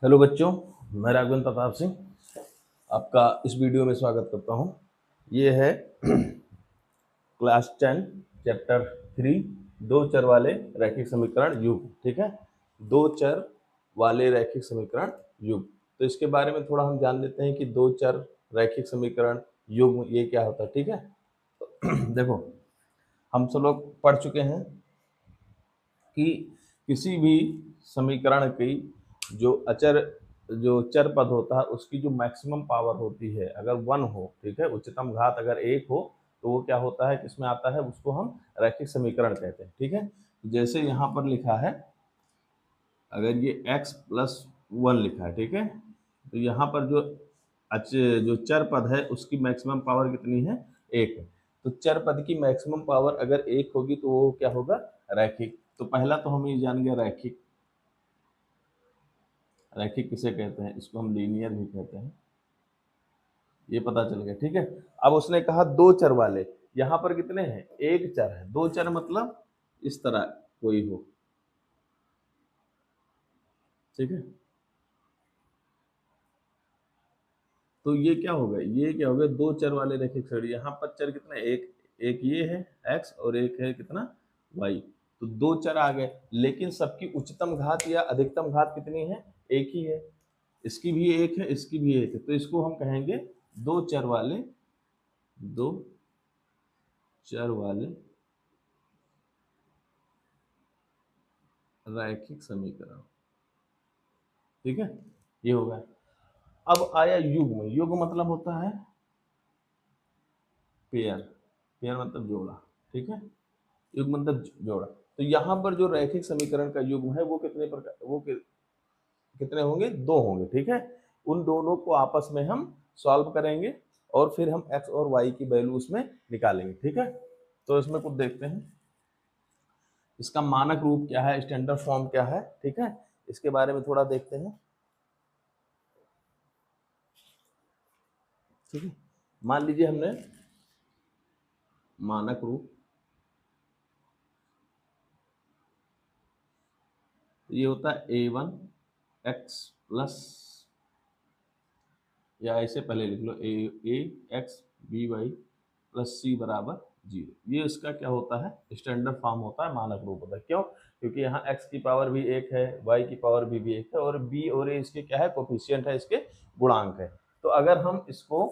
Hello बच्चों, मैं राघवेंद्र प्रताप सिंह आपका इस वीडियो में स्वागत करता हूं। ये है क्लास 10 चैप्टर 3 दो चर वाले रैखिक समीकरण युग्म। ठीक है, दो चर वाले रैखिक समीकरण युग्म। तो इसके बारे में थोड़ा हम जान लेते हैं कि दो चर रैखिक समीकरण युग्म ये क्या होता है। ठीक है, तो देखो, हम सब लोग पढ़ चुके हैं कि किसी भी समीकरण की जो चर पद होता है उसकी जो मैक्सिमम पावर होती है अगर 1 हो, ठीक है, उच्चतम घात अगर 1 हो तो वो क्या होता है, किसमें आता है, उसको हम रैखिक समीकरण कहते हैं। ठीक है, जैसे यहाँ पर लिखा है, अगर ये x प्लस 1 लिखा है, ठीक है, तो यहाँ पर जो चर पद है उसकी मैक्सिमम पावर कितनी है, 1 है। तो चर पद की मैक्सिमम पावर अगर 1 होगी तो वो क्या होगा, रैखिक। तो पहला तो हम ये जान गए रैखिक। रैखिक किसे कहते हैं, इसको हम लीनियर भी कहते हैं, ये पता चल गया। ठीक है, अब उसने कहा दो चर वाले, यहाँ पर कितने हैं, एक चर है। दो चर मतलब इस तरह कोई हो, ठीक है। तो ये क्या हो गया, ये क्या हो गया, दो चर वाले रैखिक समीकरण। यहाँ पर चर कितने, एक एक ये है x और एक है कितना, y। तो दो चर आ गए, लेकिन सबकी उच्चतम घात या अधिकतम घात कितनी है, एक ही है। इसकी भी एक है, इसकी भी एक है, तो इसको हम कहेंगे दो चर वाले, दो चर वाले रैखिक समीकरण। ठीक है, ये हो गया। अब आया युग्म। युग्म मतलब होता है पेयर। पेयर मतलब जोड़ा। ठीक है, युग्म मतलब जोड़ा। तो यहाँ पर जो रैखिक समीकरण का युग्म है वो कितने प्रकार, कितने होंगे, दो होंगे। ठीक है, उन दोनों को आपस में हम सॉल्व करेंगे और फिर हम x और y की वैल्यू उसमें निकालेंगे। ठीक है, तो इसमें कुछ देखते हैं, इसका मानक रूप क्या है, स्टैंडर्ड फॉर्म क्या है। ठीक है, इसके बारे में थोड़ा देखते हैं। ठीक है, मान लीजिए हमने मानक रूप, ये होता है a1 x प्लस, या ऐसे पहले लिख लो ए एक्स बी वाई प्लस सी बराबर 0। ये इसका क्या होता है, स्टैंडर्ड फॉर्म होता है, मानक रूप होता है। क्यों, क्योंकि यहाँ x की पावर भी 1 है, y की पावर भी 1 है, और b और a इसके क्या है, कोफिशिएंट है, इसके गुणांक है। तो अगर हम इसको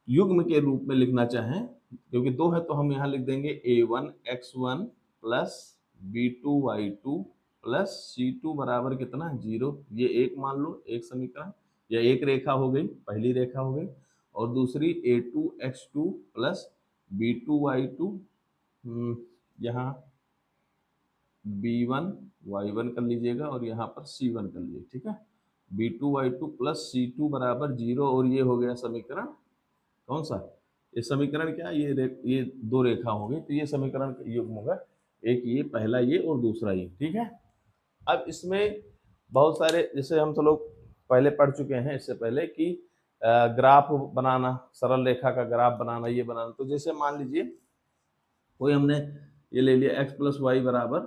युग्म के रूप में लिखना चाहें, क्योंकि दो है, तो हम यहाँ लिख देंगे a1 x1 plus b2 y2 plus c2 बराबर कितना, 0। ये एक मान लो, एक समीकरण या एक रेखा हो गई, पहली रेखा हो गई। और दूसरी a2 x2 plus b2 y2, यहाँ b1 y1 कर लीजिएगा और यहाँ पर c1 कर लीजिए। ठीक है, b2 y2 प्लस c2 बराबर 0, और ये हो गया समीकरण कौन सा, ये समीकरण क्या, ये दो रेखा हो गई, तो ये समीकरण युग्म होगा, एक ये पहला ये और दूसरा ये। ठीक है, अब इसमें बहुत सारे, जैसे हम सब लोग पहले पढ़ चुके हैं इससे पहले कि ग्राफ बनाना, सरल रेखा का ग्राफ बनाना, ये बनाना। तो जैसे मान लीजिए कोई हमने ये ले लिया x प्लस वाई बराबर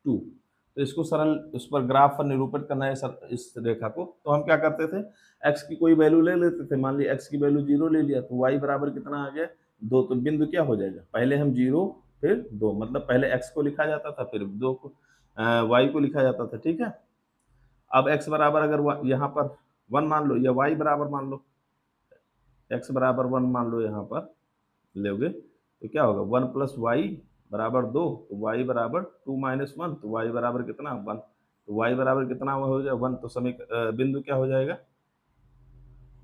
2, तो इसको सरल उस पर ग्राफ पर निरूपित करना है इस रेखा को। तो हम क्या करते थे, x की कोई वैल्यू ले लेते थे, मान लिया x की वैल्यू 0 ले लिया, तो y बराबर कितना आ गया, 2। तो बिंदु क्या हो जाएगा, पहले हम 0 फिर 2, मतलब पहले x को लिखा जाता था, फिर 2 को y को लिखा जाता था। ठीक है, अब x बराबर अगर यहाँ पर 1 मान लो, या y बराबर मान लो, x बराबर 1 मान लो, यहाँ पर लोगे तो क्या होगा, 1 प्लस वाई बराबर 2, तो y बराबर 2 माइनस 1, तो y बराबर कितना, 1। तो y बराबर कितना हो जाएगा, 1। तो बिंदु क्या हो जाएगा,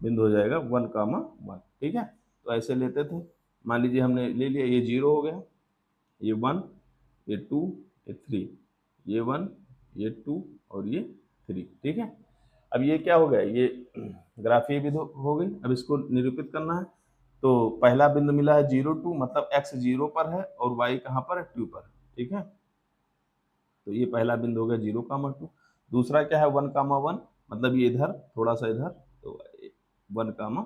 बिंदु हो जाएगा 1,1। ठीक है, तो ऐसे लेते थे। मान लीजिए हमने ले लिया, ये 0 हो गया, ये 1, ये 2, ये 3, ये 1, ये 2 और ये 3। ठीक है, अब ये क्या हो गया, ये ग्राफीय विधि हो गई। अब इसको निरूपित करना है, तो पहला बिंदु मिला है 0 2, मतलब x 0 पर है और y कहाँ पर है, 2 पर है। ठीक है, तो ये पहला बिंदु हो गया 0,2। दूसरा क्या है, 1,1, मतलब ये इधर थोड़ा सा इधर, तो 1,1।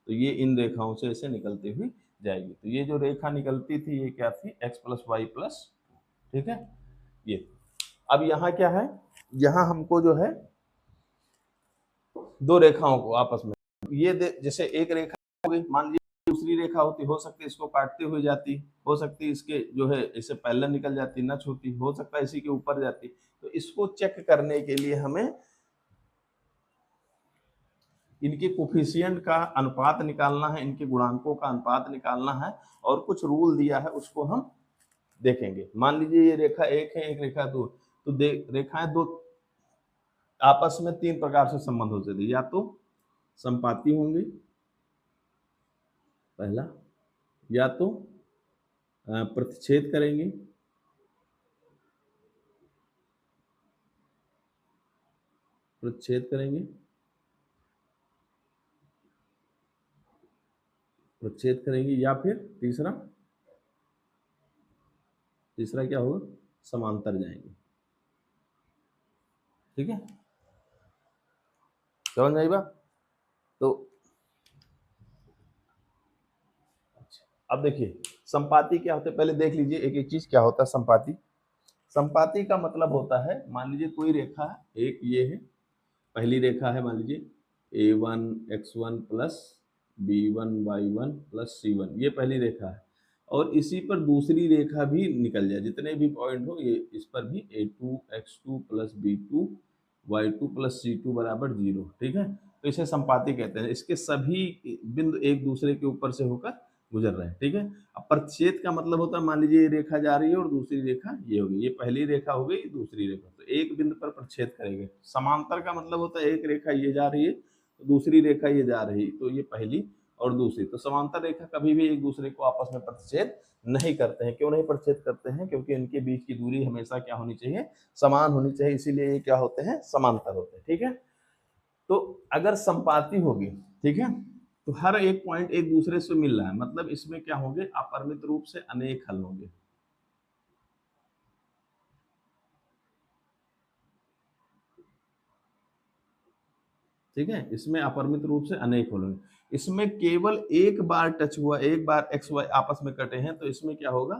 तो ये इन रेखाओं से ऐसे निकलती हुई जाएगी। तो ये जो रेखा निकलती थी ये क्या थी, x प्लस वाई प्लस। ठीक है, ये अब यहाँ क्या है, यहाँ हमको जो है दो रेखाओं को आपस में, ये जैसे एक रेखा हो गई, मान लीजिए दूसरी रेखा होती, हो सकती है इसको काटते हुए जाती, हो सकती है इसके जो है इससे पैरेलल निकल जाती, न छूती, हो सकता है इसी के ऊपर जाती। तो इसको चेक करने के लिए हमें इनके कोफिशिएंट का अनुपात निकालना है, इनके गुणांकों का अनुपात निकालना है, और कुछ रूल दिया है उसको हम देखेंगे। मान लीजिए ये रेखा एक है, एक रेखा दो, तो रेखाएं दो आपस में तीन प्रकार से संबंध हो सकते हैं, या तो संपाती होंगे पहला, या तो प्रतिच्छेद करेंगे, प्रतिच्छेद करेंगे, प्रतिच्छेद करेंगे, या फिर तीसरा क्या होगा, समांतर जाएंगे। ठीक है, समझ आई बात? तो अब देखिए संपाती क्या होता है, पहले देख लीजिए एक एक चीज क्या होता है संपाती। संपाती का मतलब होता है, मान लीजिए कोई रेखा है, एक ये है पहली रेखा है, मान लीजिए a1 x1 plus b1 y1 plus c1, ये पहली रेखा है, और इसी पर दूसरी रेखा भी निकल जाए, जितने भी पॉइंट हो ये इस पर भी a2 x2 plus b2 y2 plus c2 बराबर 0। ठीक है, तो इसे संपाती कहते हैं, इसके सभी बिंदु एक दूसरे के ऊपर से होकर गुजर रहे हैं। ठीक है, अब प्रतिच्छेद का मतलब होता है, मान लीजिए ये रेखा जा रही है और दूसरी रेखा ये होगी, ये पहली रेखा हो गई, दूसरी रेखा, तो एक बिंदु पर प्रतिच्छेद करेंगे। समांतर का मतलब होता है एक रेखा ये जा रही है तो दूसरी रेखा ये जा रही, तो ये पहली और दूसरी, तो समांतर रेखा कभी भी एक दूसरे को आपस में प्रतिच्छेद नहीं करते हैं। क्यों नहीं प्रतिच्छेद करते हैं? क्योंकि इनके बीच की दूरी हमेशा क्या होनी चाहिए, समान होनी चाहिए, इसीलिए ये क्या होते हैं, समांतर होते हैं। ठीक है, तो अगर संपाती होगी, ठीक है, तो हर एक पॉइंट एक दूसरे से मिल रहा है, मतलब इसमें क्या होंगे, अपरिमित रूप से अनेक हल होंगे। ठीक है, इसमें अपरिमित रूप से अनेक हल होंगे। इसमें केवल एक बार टच हुआ, एक बार एक्स वाई आपस में कटे हैं, तो इसमें क्या होगा,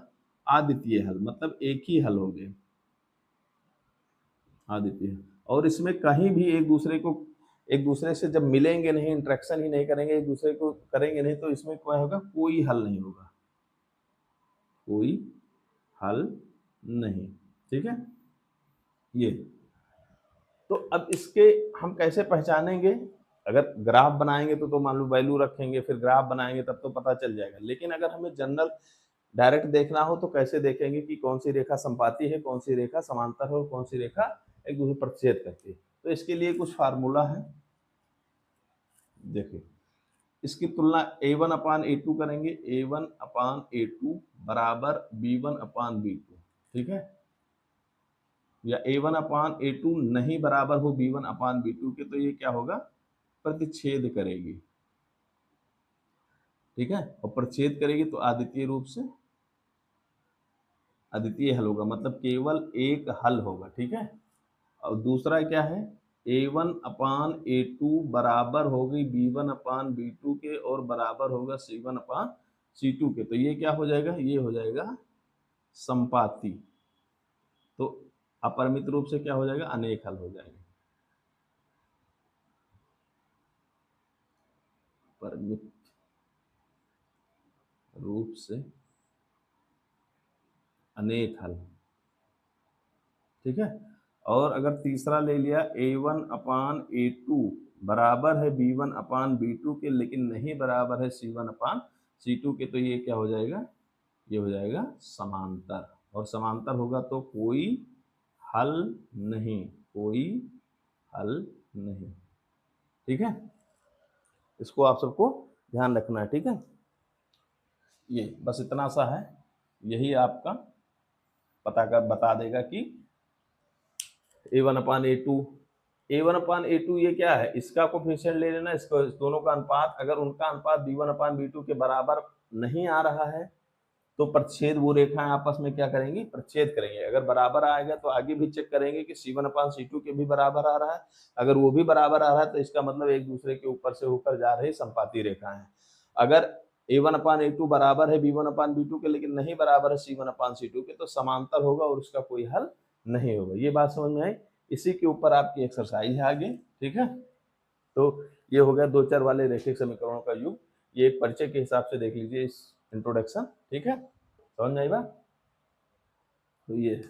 अद्वितीय हल, मतलब एक ही हल होंगे, अद्वितीय। और इसमें कहीं भी एक दूसरे से जब मिलेंगे नहीं, इंटरेक्शन ही नहीं करेंगे, एक दूसरे को करेंगे नहीं, तो इसमें क्या होगा, कोई हल नहीं होगा, कोई हल नहीं। ठीक है, ये तो अब इसके हम कैसे पहचानेंगे, अगर ग्राफ बनाएंगे तो मान लो वैल्यू रखेंगे, फिर ग्राफ बनाएंगे तब तो पता चल जाएगा, लेकिन अगर हमें जनरल डायरेक्ट देखना हो तो कैसे देखेंगे कि कौन सी रेखा संपाती है, कौन सी रेखा समांतर है, और कौन सी रेखा एक दूसरे प्रतिच्छेद करती है। तो इसके लिए कुछ फार्मूला है, देखिए इसकी तुलना a1 अपान a2 करेंगे, a1 अपान a2 बराबर b1 अपान b2। ठीक है, या a1 अपान a2 नहीं बराबर हो b1 अपान b2 के, तो ये क्या होगा, प्रतिच्छेद करेगी। ठीक है, और प्रतिच्छेद करेगी तो अद्वितीय रूप से अद्वितीय हल होगा, मतलब केवल एक हल होगा। ठीक है, और दूसरा क्या है, a1 अपान a2 बराबर होगी b1 अपान b2 के, और बराबर होगा c1 अपान c2 के, तो ये क्या हो जाएगा, ये हो जाएगा संपाती। तो अपरिमित रूप से क्या हो जाएगा, अनेक हल हो जाएंगे, परिमित रूप से अनेक हल। ठीक है, और अगर तीसरा ले लिया a1 अपान a2 बराबर है b1 अपान b2 के, लेकिन नहीं बराबर है c1 अपान c2 के, तो ये क्या हो जाएगा, ये हो जाएगा समांतर, और समांतर होगा तो कोई हल नहीं, कोई हल नहीं। ठीक है, इसको आप सबको ध्यान रखना है। ठीक है, ये बस इतना सा है, यही आपका बता देगा कि a1 अपान a2, a1 अपान a2 ये क्या है, इसका कोफिशिएंट ले लेना, इसको इस दोनों का अनुपात, अगर उनका अनुपात b1 अपान b2 के बराबर नहीं आ रहा है तो प्रतिच्छेद, वो रेखाएं आपस में क्या करेंगी, प्रतिच्छेद करेंगे। अगर बराबर आएगा तो आगे भी चेक करेंगे कि c1 अपान c2 के भी बराबर आ रहा है, अगर वो भी बराबर आ रहा है तो इसका मतलब एक दूसरे के ऊपर से होकर जा रही संपाती रेखा है। अगर a1 अपान a2 बराबर है b1 अपान b2 के, लेकिन नहीं बराबर है c1 अपान c2 के, तो समांतर होगा और उसका कोई हल नहीं होगा। ये बात समझ में आई? इसी के ऊपर आपकी एक्सरसाइज है आगे। ठीक है, तो ये हो गया दो चर वाले रैखिक समीकरणों का युग। ये एक परिचय के हिसाब से देख लीजिए इस इंट्रोडक्शन, ठीक है, समझ में आई बात? तो ये